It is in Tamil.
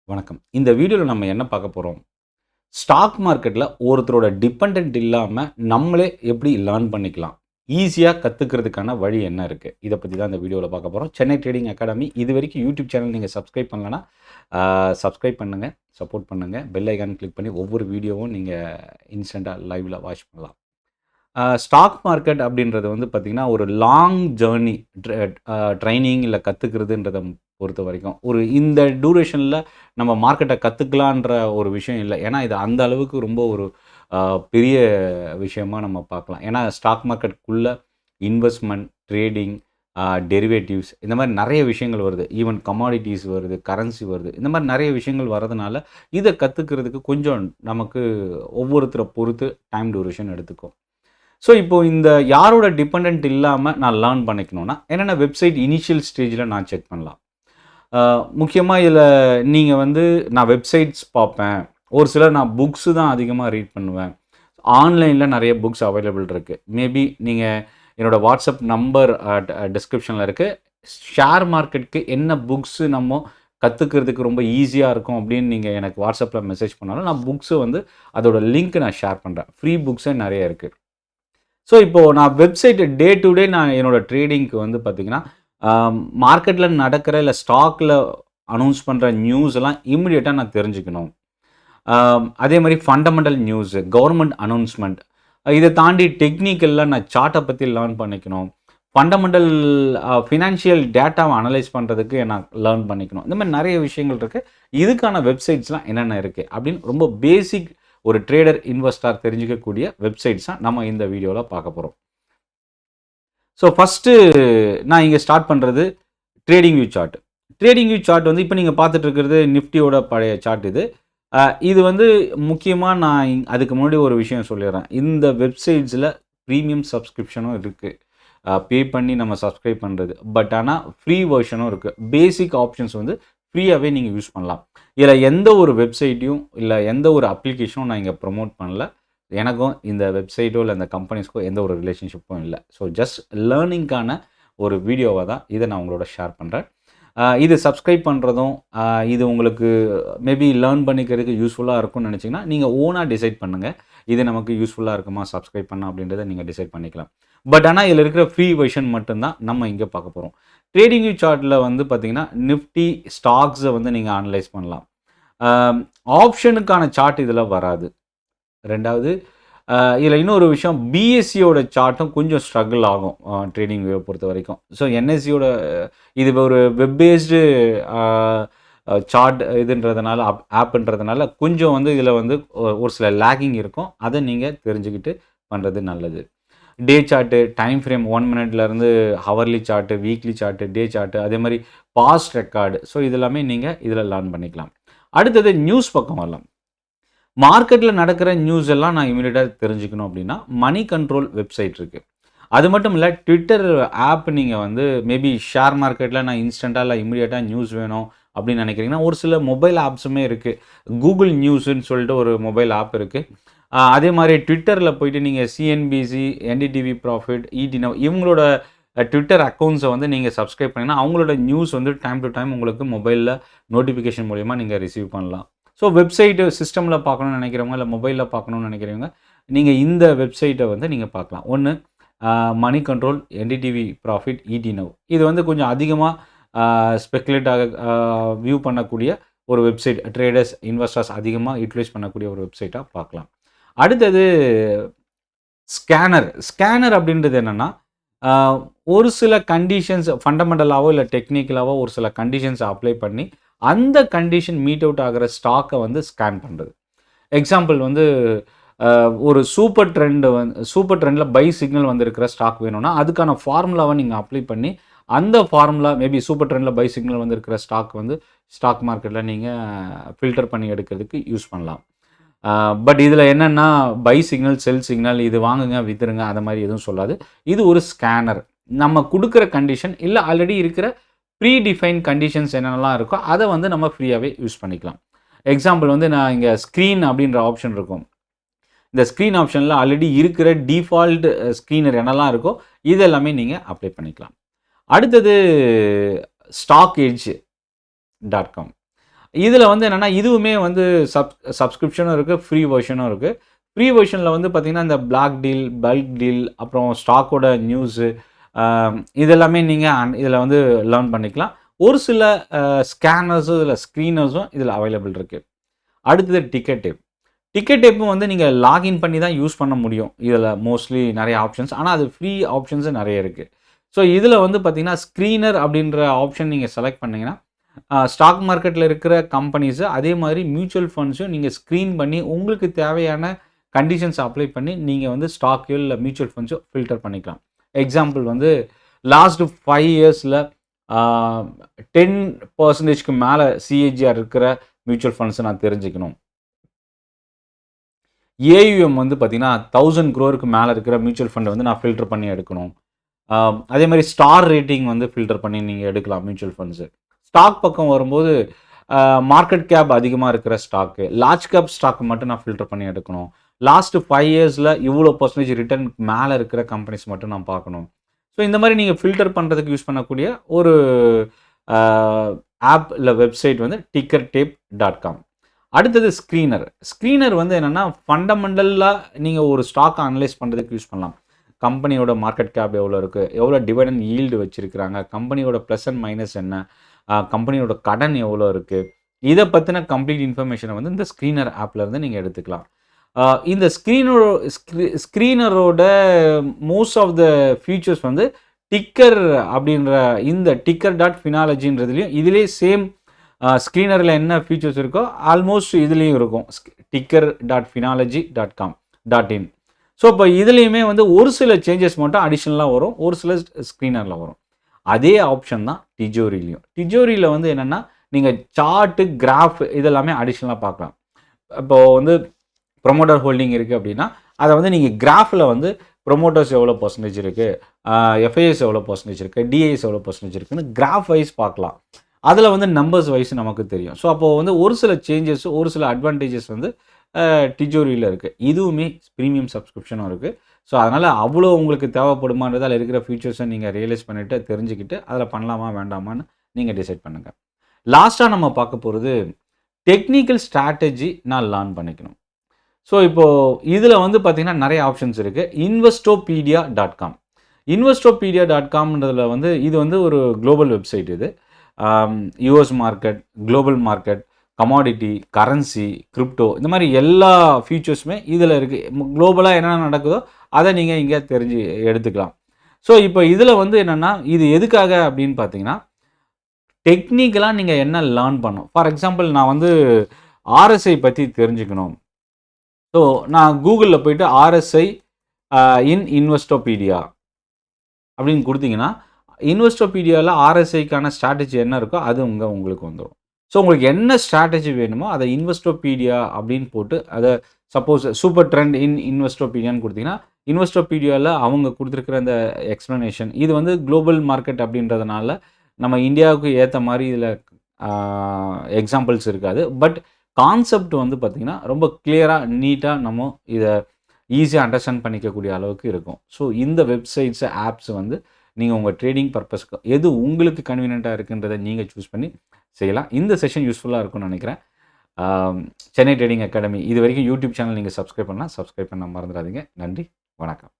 வணக்கம். இந்த வீடியோல நம்ம என்ன பார்க்க போறோம்? ஸ்டாக் மார்க்கெட்ல ஒருத்தரோட டிபெண்டன்ட் இல்லாம நம்மளே எப்படி லேர்ன் பண்ணிக்கலாம்? ஈஸியா கத்துக்கிறதுக்கான வழி என்ன இருக்கு? இத பத்தி தான் இந்த வீடியோல பார்க்க போறோம். சென்னை ட்ரேடிங் அகாடமி இதுவரைக்கும் யூடியூப் சேனல் நீங்க சப்ஸ்கிரைப் பண்ணலனா, சப்ஸ்கிரைப் பண்ணுங்க, சப்போர்ட் பண்ணுங்க. பெல் ஐகான் கிளிக் பண்ணி ஒவ்வொரு வீடியோவும் நீங்க இன்ஸ்டன்ட்டா லைவ்ல வாட்ச் பண்ணலாம். ஸ்டாக் மார்க்கெட் அப்படின்றது வந்து பார்த்தீங்கன்னா, ஒரு லாங் ஜர்னி ட்ரெய்னிங் இல்ல கத்துக்கிறதுன்றத பொறுத்தவரைக்கும், ஒரு இந்த டியூரேஷன்ல நம்ம மார்க்கெட்ட கத்துக்கலான்ற ஒரு விஷயம் இல்ல. ஏன்னா, இது அந்த அளவுக்கு ரொம்ப ஒரு அ பெரிய விஷயமா நம்ம பார்க்கலாம். ஏன்னா, ஸ்டாக் மார்க்கெட்குள்ள இன்வெஸ்ட்மென்ட், ட்ரேடிங், டெரிவேட்டிவ்ஸ் இந்த மாரி நெறைய விஷயங்கள் வருது. ஈவன் கமாடிட்டீஸ் வருது, கரன்சி வருது. இந்த மாரி நெறைய விஷயங்கள் வரதுனால, இத கத்துக்கிறதுக்கு கொஞ்சம் நமக்கு ஒவ்வொருத்தர பொறுத்து டைம் டியூரேஷன் எடுத்துக்கும். ஸோ, இப்போ இந்த யாரோட டிபெண்டன்ட் இல்லாம நான் லேர்ன் பண்ணிக்கணும்னா, என்னென்ன வெப்சைட் இனிஷியல் ஸ்டேஜ்ல நான் செக் பண்ணலாம். அ முக்கியமா இதில நீங்க வந்து நான் வெப்சைட்ஸ் பார்ப்பேன். ஒரு சிலர் நான் புக்ஸ் தான் அதிகமா ரீட் பண்ணுவேன். ஆன்லைன்ல நெறைய புக்ஸ் அவைலபிள் இருக்கு. மேபி நீங்க என்னோட வாட்ஸ்அப் நம்பர் டிஸ்கிரிப்ஷன்ல இருக்கு. ஷேர் மார்க்கெட்க்கு என்ன புக்ஸ் நம்ம கத்துக்கிறதுக்கு ரொம்ப ஈஸியா இருக்கும் அப்படின்னு நீங்க எனக்கு வாட்ஸ்அப்ல மெசேஜ் பண்ணாலும், நான் புக்ஸ் வந்து அதோட லிங்க் நான் ஷேர் பண்றேன். ஃப்ரீ புக்ஸே நெறைய இருக்கு. ஸோ, இப்போ நான் வெப்சைட் டே டு டே நான் என்னோட ட்ரேடிங்க்கு வந்து பார்த்தீங்கன்னா, மார்க்கெட்ல நடக்கிற இல்ல ஸ்டாக்ல அனௌன்ஸ் பண்ற நியூஸ் எல்லாம் இம்மீடியட்டா நான் தெரிஞ்சுக்கணும். அதே மாரி ஃபண்டமெண்டல் நியூஸ், கவர்ன்மென்ட் அனௌன்ஸ்மென்ட் இத தாண்டி டெக்னிக்கல்ல நான் சார்ட்ட பத்தி லேர்ன் பண்ணிக்கணும். ஃபண்டமெண்டல் ஃபினான்ஷியல் டேட்டாவ அனலைஸ் பண்றதுக்கு நான் லேர்ன் பண்ணிக்கணும். இந்த மாரி நெறைய விஷயங்கள் இருக்கு. இதுக்கான வெப்சைட்ஸ்லாம் என்னென்ன இருக்கு அப்படின்னு ரொம்ப பேசிக் ஒரு ட்ரேடர், இன்வெஸ்டார் தெரிஞ்சுக்கக்கூடிய வெப்சைட்ஸ் தான் நம்ம இந்த வீடியோல பார்க்க போறோம். ஸோ, ஃபர்ஸ்ட்டு நான் இங்க ஸ்டார்ட் பண்றது trading view chart. Trading view chart வந்து இப்ப நீங்க பார்த்துட்டு இருக்கிறது நிஃப்டியோட பழைய சார்ட் இது. இது வந்து முக்கியமா நான் அதுக்கு முன்னாடி ஒரு விஷயம் சொல்லிர்றேன். இந்த வெப்சைட்ஸ்ல பிரீமியம் சப்ஸ்கிரிப்ஷனும் இருக்கு. பே பண்ணி நம்ம சப்ஸ்கிரைப் பண்றது. பட் ஆனா ஃப்ரீ வெர்ஷனும் இருக்கு. பேசிக் ஆப்ஷன்ஸ் வந்து ஃப்ரீயாவே நீங்க யூஸ் பண்ணலாம். இதுல எந்த ஒரு வெப்சைட்டையும், இல்ல எந்த ஒரு அப்ளிகேஷனும் நான் இங்க ப்ரமோட் பண்ணல. எனக்கும் இந்த வெப்சைட்டோ, இல்ல இந்த கம்பெனிஸ்க்கோ எந்த ஒரு ரிலேஷன்ஷிப்பும் இல்ல. ஸோ ஜஸ்ட் லேர்னிங்க்கான ஒரு வீடியோவா தான் இத நான் உங்களோட ஷேர் பண்றேன். இது சப்ஸ்கிரைப் பண்றதும், இது உங்களுக்கு மேபி லேர்ன் பண்ணிக்கிறதுக்கு யூஸ்ஃபுல்லா இருக்கும்னு நினைச்சீங்கன்னா, நீங்க ஓனா டிசைட் பண்ணுங்க. இது நமக்கு யூஸ்ஃபுல்லா இருக்குமா சப்ஸ்கிரைப் பண்ணா அப்படின்றத நீங்க டிசைட் பண்ணிக்கலாம். பட் ஆனா இதில இருக்கிற ஃப்ரீ வெர்ஷன் மட்டும் தான் நம்ம இங்க பார்க்க போறோம். ட்ரேடிங் வியூ சார்ட்ல வந்து பார்த்தீங்கன்னா, நிஃப்டி ஸ்டாக்ஸ வந்து நீங்க அனலைஸ் பண்ணலாம். அ ஆப்ஷனுக்கான சார்ட் இதில வராது. 2வது இதில இன்னொரு விஷயம் பிஎஸ்சியோட சார்ட்டும் கொஞ்சம் ஸ்ட்ரகிள் ஆகும். ட்ரேடிங் வியூவ பொறுத்தவரைக்கும். ஸோ என்எஸ்சியோட இது ஒரு வெப் பேஸ்டு அ சார்ட் இதுன்றதுனால ஆப்ன்றதுனால கொஞ்சம் வந்து இதில வந்து ஒரு சில லேக்கிங் இருக்கும். அத நீங்க தெரிஞ்சுக்கிட்டு பண்றது நல்லது. டே சார்ட், டைம் ஃப்ரேம் 1 மினிட்லேருந்து hourly chart, weekly chart, day chart அதே மாரி பாஸ்ட் ரெக்கார்ட். ஸோ இது எல்லாமே நீங்க இதில லேர்ன் பண்ணிக்கலாம். அடுத்தது நியூஸ் பக்கம் வரலாம். மார்க்கெட்ல நடக்கிற நியூஸ் எல்லாம் நான் இமிடியேட்டா தெரிஞ்சுக்கணும் அப்படின்னா, மணி கண்ட்ரோல் வெப்சைட் இருக்கு. அது மட்டும் இல்ல, ட்விட்டர் ஆப் நீங்க வந்து மேபி ஷேர் மார்க்கெட்ல நான் இன்ஸ்டன்ட்டா இல்ல இமிடியேட்டா நியூஸ் வேணும் அப்படின்னு நினைக்கிறீங்கன்னா, ஒரு சில மொபைல் ஆப்ஸுமே இருக்கு. கூகுள் நியூஸ்ன்னு சொல்லிட்டு ஒரு மொபைல் ஆப் இருக்கு. அதே மாரி ட்விட்டர்ல போயிட்டு நீங்க CNBC, NDTV profit, ET now இவங்களோட ட்விட்டர் அக்கவுண்ட்ஸ வந்து நீங்க சப்ஸ்கிரைப் பண்ணீங்கன்னா, அவங்களோட நியூஸ் வந்து டைம் டூ டைம் உங்களுக்கு மொபைல்ல நோட்டிஃபிகேஷன் மூலியமா நீங்க ரிசீவ் பண்ணலாம். ஸோ வெப்சைட் சிஸ்டம்ல பார்க்கணும்னு நினைக்கிறவங்க, இல்ல மொபைல்ல பார்க்கணும்னு நினைக்கிறவங்க, நீங்க இந்த வெப்சைட்ட வந்து நீங்க பார்க்கலாம். 1 money control, NDTV profit, ET now. இது வந்து கொஞ்சம் அதிகமா ஸ்பெகுலேட் ஆக வியூ பண்ணக்கூடிய ஒரு வெப்சைட். ட்ரேடர்ஸ், இன்வெஸ்டர்ஸ் அதிகமா யுட்டிலைஸ் பண்ணக்கூடிய ஒரு வெப்சைட்டா பார்க்கலாம். அடுத்தது ஸ்கேனர். ஸ்கேனர் அப்படின்றது என்னன்னா, அ ஒரு சில கண்டிஷன்ஸ் ஃபண்டமெண்டலாவோ, இல்ல டெக்னிக்கலாவோ ஒரு சில கண்டிஷன்ஸ அப்ளை பண்ணி, அந்த கண்டிஷன் மீட் அவுட் ஆகுற ஸ்டாக்க வந்து ஸ்கேன் பண்றது. எக்ஸாம்பிள் வந்து ஒரு சூப்பர் ட்ரெண்ட்ல பை சிக்னல் வந்திருக்கிற ஸ்டாக் வேணும்னா, அதுக்கான ஃபார்முலாவ நீங்க அப்ளை பண்ணி, அந்த ஃபார்முலா மேபி சூப்பர் ட்ரெண்ட்ல பை சிக்னல் வந்திருக்கிற ஸ்டாக் வந்து ஸ்டாக் மார்க்கெட்ல நீங்க ஃபில்டர் பண்ணி எடுக்கிறதுக்கு யூஸ் பண்ணலாம். பட் இதில என்னன்னா, பை சிக்னல், செல் சிக்னல் இது வாங்குங்க, வித்துருங்க அந்த மாரி எதுவும் சொல்லாது. இது ஒரு ஸ்கேனர். நம்ம குடுக்குற கண்டிஷன் இல்ல ஆல்ரெடி இருக்கிற ப்ரீ டிஃபைன் கண்டிஷன்ஸ் என்னென்னலாம் இருக்கோ, அத வந்து நம்ம ஃப்ரீயாவே யூஸ் பண்ணிக்கலாம். எக்ஸாம்பிள் வந்து நான் இங்க ஸ்க்ரீன் அப்படின்ற ஆப்ஷன் இருக்கும். இந்த ஸ்க்ரீன் ஆப்ஷன்ல ஆல்ரெடி இருக்கிற டிஃபால்ட் ஸ்க்ரீனர் என்னலாம் இருக்கோ, இது எல்லாமே நீங்க அப்ளை பண்ணிக்கலாம். அடுத்தது ஸ்டாக் எட்ஜ்.com. இதில் வந்து என்னென்னா இதுவுமே வந்து சப்ஸ்கிரிப்ஷனும் இருக்குது, ஃப்ரீ வெர்ஷனும் இருக்குது. ஃப்ரீ வெர்ஷனில் வந்து பார்த்திங்கன்னா இந்த பிளாக் டீல், பல்க் டீல், அப்புறம் ஸ்டாக்கோட நியூஸு இதெல்லாமே நீங்கள் இதில் வந்து லேர்ன் பண்ணிக்கலாம். ஒரு சில ஸ்கேனர்ஸும் இதில் ஸ்க்ரீனர்ஸும் இதில் அவைலபிள் இருக்குது. அடுத்தது டிக்கெட் டேப். டிக்கெட் டேப்பும் வந்து நீங்கள் லாகின் பண்ணி தான் யூஸ் பண்ண முடியும். இதில் மோஸ்ட்லி நிறைய ஆப்ஷன்ஸ், ஆனால் அது ஃப்ரீ ஆப்ஷன்ஸும் நிறைய இருக்குது. ஸோ இதில் வந்து பார்த்திங்கன்னா ஸ்க்ரீனர் அப்படின்ற ஆப்ஷன் நீங்கள் செலக்ட் பண்ணிங்கன்னா ஸ்டாக் மார்க்கெட்டில் இருக்கிற கம்பெனிஸு அதே மாதிரி மியூச்சுவல் ஃபண்ட்ஸும் நீங்கள் ஸ்க்ரீன் பண்ணி உங்களுக்கு தேவையான கண்டிஷன்ஸ் அப்ளை பண்ணி நீங்கள் வந்து ஸ்டாக்கையோ இல்லை மியூச்சுவல் ஃபண்ட்ஸோ ஃபில்டர் பண்ணிக்கலாம். எக்ஸாம்பிள் வந்து லாஸ்ட் 5 இயர்ஸில் 10% மேலே சிஏஜிஆர் இருக்கிற மியூச்சுவல் ஃபண்ட்ஸை நான் தெரிஞ்சுக்கணும். ஏயுஎம் வந்து பார்த்தீங்கன்னா 1000 crore மேலே இருக்கிற மியூச்சுவல் ஃபண்டை வந்து நான் ஃபில்டர் பண்ணி எடுக்கணும். அதே மாதிரி ஸ்டார் ரேட்டிங் வந்து ஃபில்டர் பண்ணி நீங்கள் எடுக்கலாம் மியூச்சுவல் ஃபண்ட்ஸு. ஸ்டாக் பக்கம் வரும்போது மார்க்கெட் கேப் அதிகமாக இருக்கிற ஸ்டாக்கு, லார்ஜ் கேப் ஸ்டாக்கு மட்டும் நான் ஃபில்டர் பண்ணி எடுக்கணும். லாஸ்ட் 5 இயர்ஸில் இவ்வளோ % ரிட்டர்ன் மேலே இருக்கிற கம்பெனிஸ் மட்டும் நான் பார்க்கணும். ஸோ இந்த மாதிரி நீங்கள் ஃபில்டர் பண்ணுறதுக்கு யூஸ் பண்ணக்கூடிய ஒரு ஆப் இல்லை வெப்சைட் வந்து tickertape.com. அடுத்தது ஸ்க்ரீனர். ஸ்க்ரீனர் வந்து என்னென்னா ஃபண்டமெண்டலாக நீங்கள் ஒரு ஸ்டாக்கை அனலைஸ் பண்ணுறதுக்கு யூஸ் பண்ணலாம். கம்பெனியோட மார்க்கெட் கேப் எவ்வளோ இருக்குது, எவ்வளோ டிவிடெண்ட் ஈல்டு வச்சுருக்கிறாங்க, கம்பெனியோட ப்ளஸ் அண்ட் மைனஸ் என்ன, கம்பெனியோட கடன் எவ்வளோ இருக்குது, இதை பற்றின கம்ப்ளீட் இன்ஃபர்மேஷனை வந்து இந்த ஸ்க்ரீனர் ஆப்பில் இருந்து நீங்கள் எடுத்துக்கலாம். இந்த ஸ்க்ரீனரோட மோஸ்ட் ஆஃப் த ஃபீச்சர்ஸ் வந்து டிக்கர் அப்படின்ற இந்த ticker.finologyன்றதுலையும் இதிலே சேம் ஸ்க்ரீனரில் என்ன ஃபீச்சர்ஸ் இருக்கோ ஆல்மோஸ்ட் இதுலேயும் இருக்கும். ticker.finology.com.in. ஸோ இப்போ இதுலேயுமே வந்து ஒரு சில சேஞ்சஸ் மட்டும் அடிஷ்னலாக வரும், ஒரு சில ஸ்க்ரீனரில் வரும். அதே ஆப்ஷன் தான் டிஜோரிலையும். டிஜோரியில் வந்து என்னென்னா நீங்கள் சார்ட்டு, கிராஃப் இதெல்லாமே அடிஷ்னலாக பார்க்கலாம். இப்போது வந்து ப்ரொமோட்டர் ஹோல்டிங் இருக்குது அப்படின்னா அதை வந்து நீங்கள் கிராஃபில் வந்து ப்ரொமோட்டர்ஸ் எவ்வளோ % இருக்குது, எஃப்ஐஎஸ் எவ்வளோ % இருக்குது, டிஐஎஸ் எவ்வளோ % இருக்குன்னு கிராஃப் வைஸ் பார்க்கலாம். அதில் வந்து நம்பர்ஸ் வைஸ் நமக்கு தெரியும். ஸோ அப்போது வந்து ஒரு சில சேஞ்சஸ், ஒரு சில அட்வான்டேஜஸ் வந்து டிஜோரியில் இருக்குது. இதுவுமே ப்ரீமியம் சப்ஸ்கிரிப்ஷனும் இருக்குது. ஸோ அதனால் அவ்வளோ உங்களுக்கு தேவைப்படுமான்றது அதில் இருக்கிற ஃபீச்சர்ஸை நீங்கள் ரியலைஸ் பண்ணிவிட்டு தெரிஞ்சுக்கிட்டு அதில் பண்ணலாமா வேண்டாமான்னு நீங்கள் டிசைட் பண்ணுங்கள். லாஸ்ட்டாக நம்ம பார்க்க போகிறது டெக்னிக்கல் ஸ்ட்ராட்டஜி நான் லேர்ன் பண்ணிக்கணும். ஸோ இப்போது இதில் வந்து பார்த்திங்கன்னா நிறைய ஆப்ஷன்ஸ் இருக்குது. investopedia.com. investopedia.comன்றதில் வந்து இது வந்து ஒரு குளோபல் வெப்சைட். இது US market, global market, commodity, currency, crypto இந்த மாதிரி எல்லா ஃபீச்சர்ஸுமே இதில் இருக்குது. குளோபலாக என்னென்ன நடக்குதோ அதை நீங்கள் இங்கே தெரிஞ்சு எடுத்துக்கலாம். ஸோ இப்போ இதில் வந்து என்னென்னா இது எதுக்காக அப்படின்னு பார்த்தீங்கன்னா டெக்னிக்கலாக நீங்கள் என்ன லேர்ன் பண்ணணும். ஃபார் எக்ஸாம்பிள் நான் வந்து ஆர்எஸ்ஐ பற்றி தெரிஞ்சுக்கணும். ஸோ நான் கூகுளில் போய்ட்டு ஆர்எஸ்ஐ இன் இன்வெஸ்டோபீடியா அப்படின்னு கொடுத்தீங்கன்னா இன்வெஸ்டோபீடியாவில் ஆர்எஸ்ஐக்கான ஸ்ட்ராட்டஜி என்ன இருக்கோ அது உங்களுக்கு வந்துடும். ஸோ உங்களுக்கு என்ன ஸ்ட்ராட்டஜி வேணுமோ அதை இன்வெஸ்டோபீடியா அப்படின்னு போட்டு அதை சப்போஸ் சூப்பர் ட்ரெண்ட் இன் இன்வெஸ்டோபீடியான்னு கொடுத்தீங்கன்னா இன்வெஸ்டோபீடியாவில் அவங்க கொடுத்துருக்குற அந்த எக்ஸ்ப்ளனேஷன் இது வந்து குளோபல் மார்க்கெட் அப்படின்றதுனால நம்ம இந்தியாவுக்கு ஏற்ற மாதிரி இதில் எக்ஸாம்பிள்ஸ் இருக்காது. பட் கான்செப்ட் வந்து பார்த்திங்கன்னா ரொம்ப கிளியராக, நீட்டாக நம்ம இதை ஈஸியாக அண்டர்ஸ்டாண்ட் பண்ணிக்கக்கூடிய அளவுக்கு இருக்கும். ஸோ இந்த வெப்சைட்ஸு, ஆப்ஸ் வந்து நீங்கள் உங்கள் ட்ரேடிங் பர்பஸ்க்கு எது உங்களுக்கு கன்வீனியண்ட்டாக இருக்குன்றதை நீங்கள் சூஸ் பண்ணி செய்யலாம். இந்த செஷன் யூஸ்ஃபுல்லாக இருக்கும்னு நினைக்கிறேன். சென்னை ட்ரேடிங் அகாடமி இது வரைக்கும் யூடியூப் சேனல் நீங்கள் சப்ஸ்கிரைப் பண்ணலாம், சப்ஸ்கிரைப் பண்ண மறந்துடாதீங்க. நன்றி, வணக்கம்.